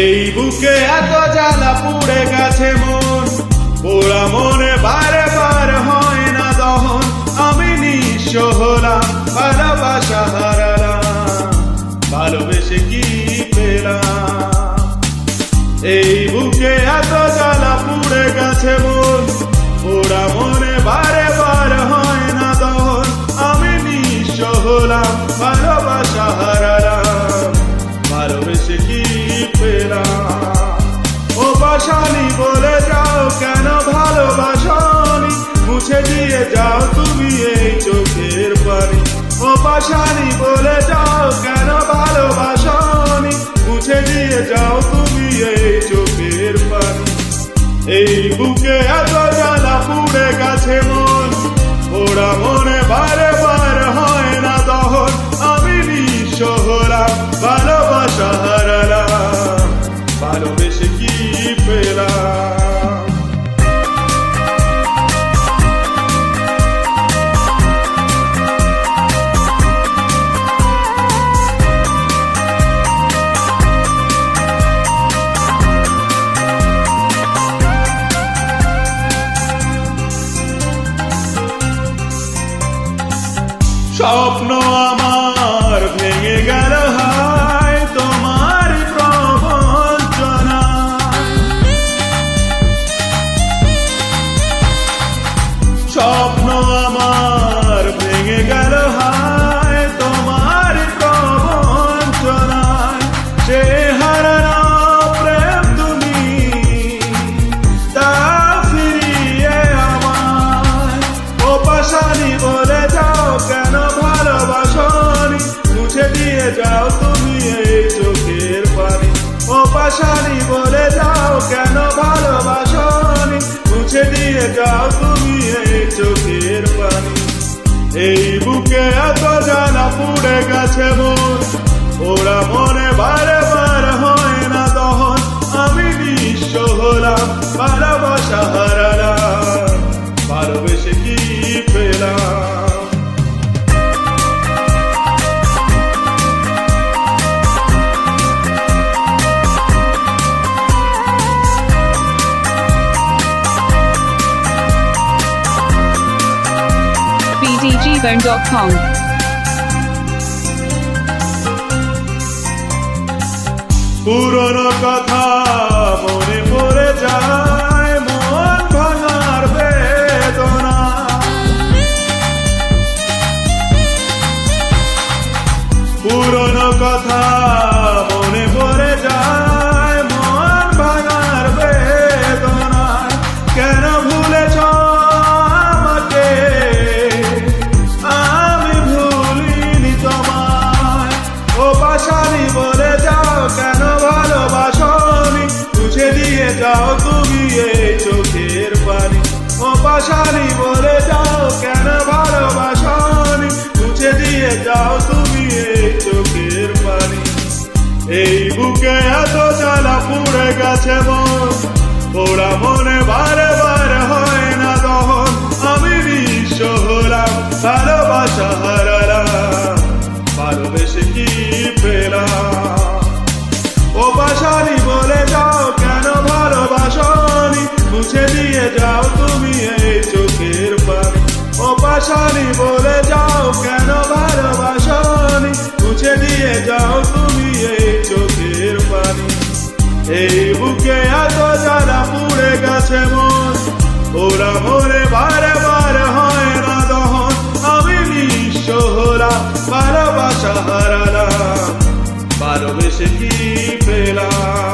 এই বুকে এত জ্বালা পুড়ে গেছে মন, পোড়া মনে বারে বারে হয় না দহন। আমি নিঃস্ব হলাম, ভালোবাসা হারালাম, ভালোবেসে কি পেলাম? এই বুকে এত জ্বালা পুড়ে গেছে মন, পোড়া মনে বারে বারে হয় না দহন। আমি নিঃস্ব হলাম, ভালোবাসা হারালাম, ভালোবেসে কি পেলাম? ও বাসানি বলে যাও কেন ভালোবাসনি, মুছে দিয়ে যাও তুমি এই চোখের পানি। ও বাসানি বলে যাও কেন ভালোবাসনি, মুছে দিয়ে যাও তুমি এই চোখের পানি। এই বুকে এত জ্বালা পুড়ে গেছে মন, পোড়া মনে বারে বারে হয় না দহন। আমি নিঃস্ব হলাম, ভালোবাসা হারালাম, ভালোবেসে কি পেলাম? স্বপ্ন আমার ভেঙে গেল হায় তোমার প্রবঞ্চনা। স্বপ্ন আমার ভেঙে গেল হায় তোমার প্রবঞ্চনায়। সে হারানো প্রেম তুমি তা ফিরিয়ে আমায়। ও পাশানি বলে যাও কেন ভালোবাসনি, মুছে দিয়ে যাও তুমি এই চোখের পানি। ও পাশানি বলে যাও কেন ভালোবাসনি, মুছে দিয়ে যাও তুমি এই চোখের পানি। এই বুকে এত জ্বালা পুড়ে গেছে মন, ওরা মনে বারে বারে হয় না দহন। আমি নিঃস্ব হলাম, ভালোবাসা হারালাম, ভালোবেসে কি পেলাম? bdgbone.com পুরনো কথা মনে পড়ে যায়, মন ভাঙার বেদনা। পুরনো কথা মনে পড়ে যায়, মন ভাঙার বেদনা। কেন ভুলেছ আমাকে, আমি ভুলিনি তোমায়। ও পাশানি বলে যাও কেন ভালোবাসনি, মুছে দিয়ে যাও তুমি এই চোখের পানি। ও পাশানি বলে যাও কেন ভালোবাসনি, মুছে দিয়ে যাও তুমি এই চোখের পানি। এই বুকে এত জ্বালা পুড়ে গেছে মন, পোড়া মনে বারে বারে হয় না দহন। আমি নিঃস্ব হলাম, ভালোবাসা হারালাম, ভালোবেসে কি পেলাম? ও পাশানি বলে যাও কেন ভালোবাসনি, মুছে দিয়ে যাও তুমি এই চোখের পানি। ও পাশানি বলে যাও কেন ভালোবাসনি, মুছে দিয়ে যাও তুমি এই চোখের পানি। এই বুকে এত জ্বালা পুড়ে গেছে মন, ওরা মনে বারে বারে হয় না দহন। আমি নিঃস্ব হলাম, ভালোবাসা হারালাম, ভালোবেসে কি পেলাম?